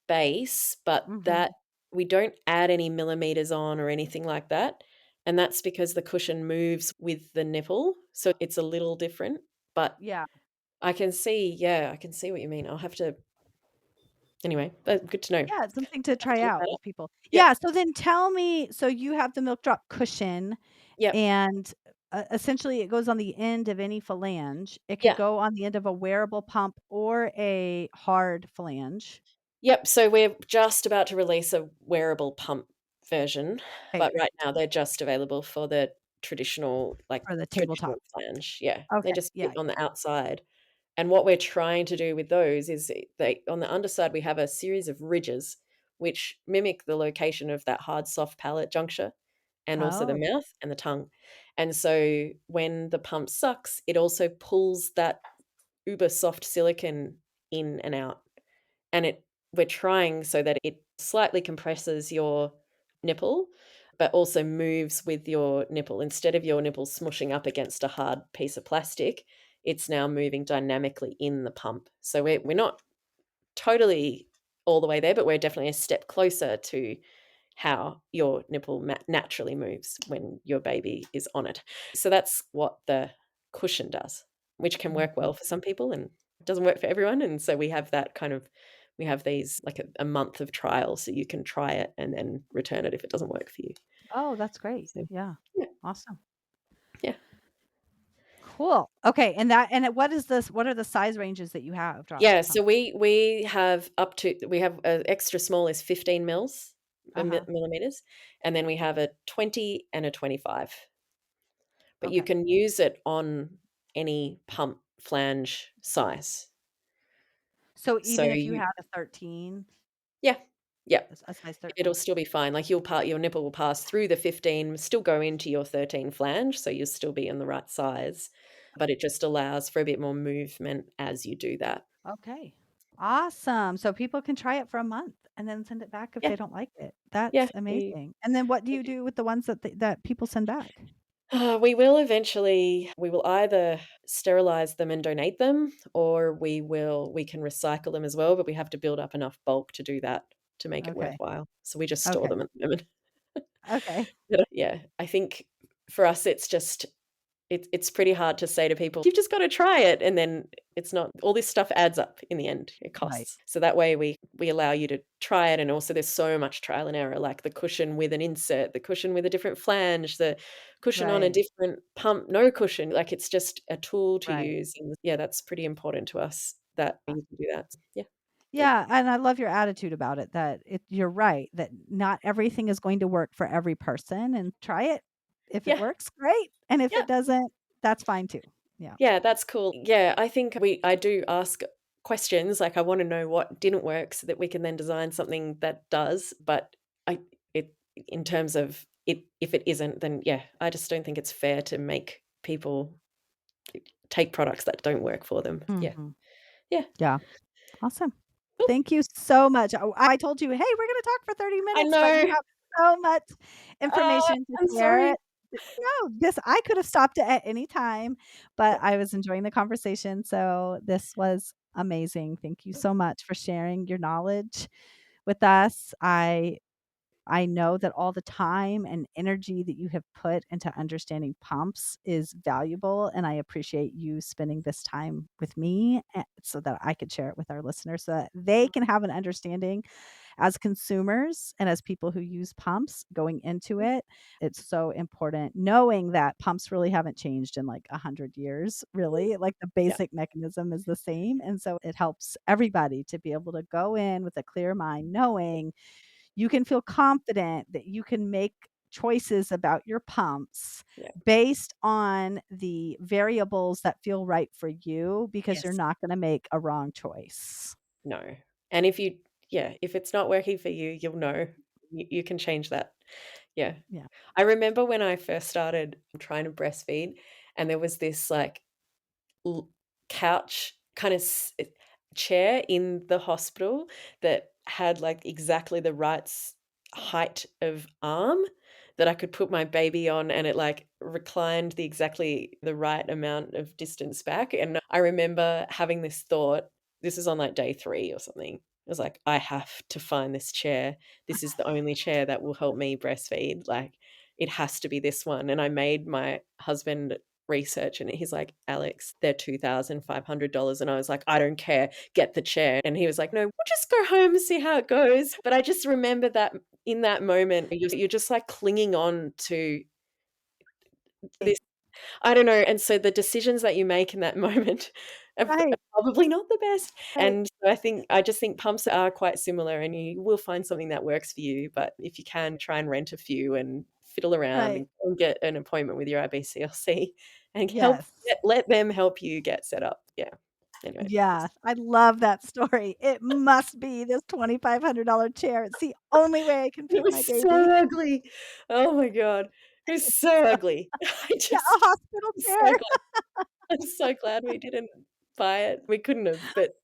base, but that Mhm. we don't add any millimeters on or anything like that, and that's because the cushion moves with the nipple, so it's a little different, but Yeah. I can see what you mean. I'll have to anyway, good to know. Yeah, it's something to Have try to look out that up. with people. Yep, Yeah, so then tell me, so you have the milk drop cushion. yep, And, essentially, it goes on the end of any phalange. It could yeah, go on the end of a wearable pump or a hard flange. yep, so we're just about to release a wearable pump version, Okay, but right now they're just available for the for the traditional tabletop. flange, yeah, they Okay, just yeah, fit on the outside. And what we're trying to do with those is they on the underside, we have a series of ridges which mimic the location of that hard, soft palate juncture and also the oh, mouth and the tongue. And so when the pump sucks, it also pulls that uber soft silicon in and out. And we're trying so that it slightly compresses your nipple, but also moves with your nipple. Instead of your nipple smushing up against a hard piece of plastic, it's now moving dynamically in the pump. So we're not totally all the way there, but we're definitely a step closer to how your nipple naturally moves when your baby is on it. So that's what the cushion does, which can work well mhm. for some people and doesn't work for everyone. And so we have these like a month of trial so you can try it and then return it if it doesn't work for you. Oh, that's great. So Yeah. yeah, Awesome. yeah. Cool. Okay, what are the size ranges that you have drop Yeah, so pumps? we have up to we have extra small is 15 mils, Uh-huh. millimeters, and then we have a 20 and a 25. But you Okay. can use it on any pump flange size. So So even if you you had a 13, yeah, yeah, a size it'll 13? still be fine. Like your nipple will pass through the 15, still go into your 13 flange, so you'll still be in the right size, but it just allows for a bit more movement as you do that. Okay. Awesome. So people can try it for a month and then send it back if Yeah, they don't like it. yeah, That's amazing. And then what do you do with the ones that people send back? We will eventually we will either sterilize them and donate them, or we can recycle them as well, but we have to build up enough bulk to do that to make it Okay. worthwhile. So we just store Okay. them at the moment. Okay. Yeah, I think for us, it's just it's pretty hard to say to people, "You've just gotta try it," and then it's not all this stuff adds up in the end, it Right. costs. So that way we allow you to try it, and also there's so much trial and error, like the cushion with an insert, the cushion with a different flange, the cushion on a Right. different pump, no cushion, like, it's just a tool to Right. use, and yeah, that's pretty important to us that you can do that. Yeah, good. Yeah, and I love your attitude about it that you're right, that not everything is going to work for every person and try it. If it Yeah, works, great, and if yeah. it doesn't, that's fine too. Yeah. Yeah, that's cool. Yeah, I think I do ask questions, like, I wanna know what didn't work so that we can then design something that does, but I it in terms of it if it isn't, then, yeah, I just don't think it's fair to make people take products that don't work for them. Yeah. Mhm. Yeah. Yeah. Awesome. Cool. Thank you so much. I told you, "Hey, we're gonna talk for 30 I minutes," but you know. have so much Oh, information to I'm share. sorry. No, this I could have stopped it at any time, but Yeah. I was enjoying the conversation, so this was amazing. Thank you so much for sharing your knowledge with us. I know that all the time and energy that you have put into understanding pumps is valuable, and I appreciate you spending this time with me so that I could share it with our listeners so that they can have an understanding as consumers and as people who use pumps going into it. It's so important knowing that pumps really haven't changed in like 100 years, really. Like the Yeah. basic mechanism is the same. And so it helps everybody to be able to go in with a clear mind, knowing you can feel confident that you can make choices about your pumps Yeah. based on the variables that feel right for you because you're Yes. not going to make a wrong choice. No. And if it's not working for you, you'll know. You can change that. Yeah. Yeah. I remember when I first started trying to breastfeed, and there was this, like, l couch kind of chair in the hospital that had, like, exactly the right height of arm that I could put my baby on, and it, like, reclined exactly the right amount of distance back, and I remember having this thought, this is on, like, day 3 or something. I was like, "I have to find this chair. This is the only chair that will help me breastfeed, like, it has to be this one," and I made my husband research, and he's like, "Alex, they're $2,500." And I was like, "I don't care, get the chair." And he was like, "No, we'll just go home and see how it goes." But I just remember that in that moment, you're just, like, clinging on to Right. this I don't know, and so the decisions that you make in that moment are Right. probably not the best, Right. and so I just think pumps are quite similar, and you will find something that works for you, but if you can, try and rent a few and fiddle around Right. and get an appointment with your IBCLC and Yes. let them help you get set up. Yeah. Anyway, Yeah, I love that story. It must be this $2,500 chair. It's the only way I can it feed was my so baby. ugly. Oh my god. It was so So ugly. I yeah, a just hospital I'm so chair. glad I'm so glad we didn't buy it. We couldn't have, but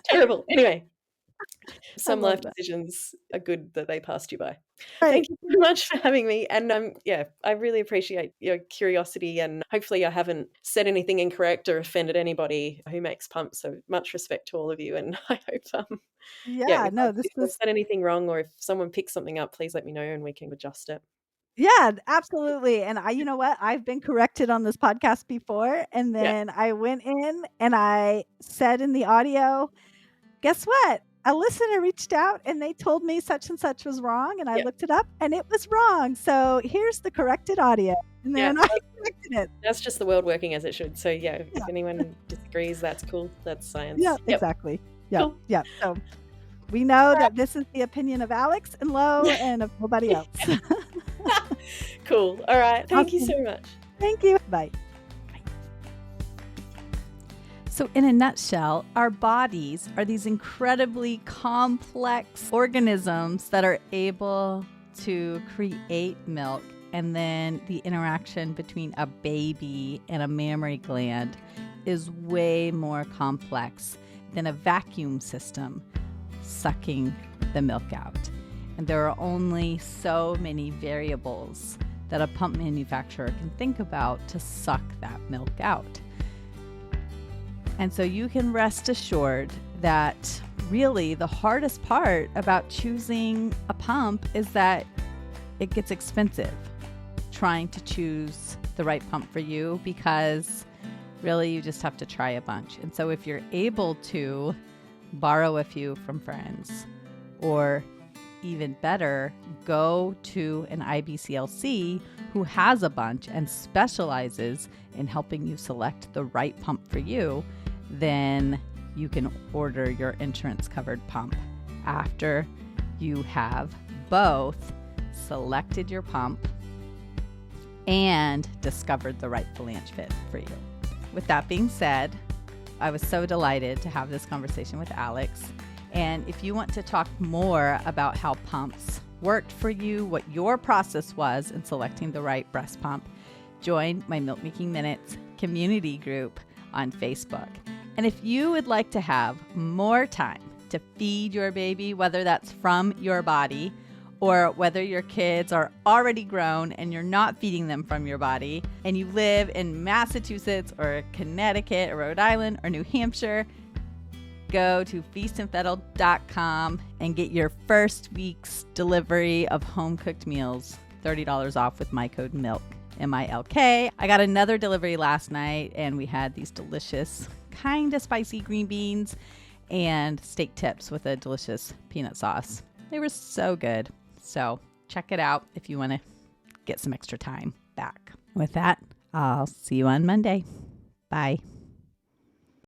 terrible. Anyway, I some life love that. decisions are good that they passed you by. Right. Thank you so much for having me, and, yeah, I really appreciate your curiosity, and hopefully I haven't said anything incorrect or offended anybody who makes pumps, so much respect to all of you, and I hope, yeah, Yeah, no, this if I've was said anything wrong or if someone picks something up, please let me know and we can adjust it. yeah, absolutely, and you know what? I've been corrected on this podcast before, and Yeah, then I went in and I said in the audio, "Guess what? A listener reached out and they told me such and such was wrong, and I yeah, looked it up and it was wrong, so here's the corrected audio." And yeah, then I corrected it. that's just the world working as it should, so, yeah, Yeah, if anyone disagrees, that's cool, that's yeah, science. Yep, exactly. Yep, cool. yep, so we know that this is the opinion of Alex and Lo and of nobody else. Cool, alright, thank you Awesome. so much. Thank you. Bye. So, in a nutshell, our bodies are these incredibly complex organisms that are able to create milk. And then the interaction between a baby and a mammary gland is way more complex than a vacuum system sucking the milk out. And there are only so many variables that a pump manufacturer can think about to suck that milk out. And so you can rest assured that really the hardest part about choosing a pump is that it gets expensive trying to choose the right pump for you, because really you just have to try a bunch. And so if you're able to borrow a few from friends, or even better, go to an IBCLC who has a bunch and specializes in helping you select the right pump for you, then you can order your insurance covered pump after you have both selected your pump and discovered the right flange fit for you. With that being said, I was so delighted to have this conversation with Alex. And if you want to talk more about how pumps worked for you, what your process was in selecting the right breast pump, join my Milk Making Minutes community group on Facebook. And if you would like to have more time to feed your baby, whether that's from your body or whether your kids are already grown and you're not feeding them from your body, and you live in Massachusetts or Connecticut or Rhode Island or New Hampshire, go to feastandfettle.com and get your first week's delivery of home-cooked meals, $30 off with my code MILK, MILK. I got another delivery last night, and we had these delicious, kind of spicy green beans and steak tips with a delicious peanut sauce. They were so good. So check it out if you want to get some extra time back. With that, I'll see you on Monday. Bye.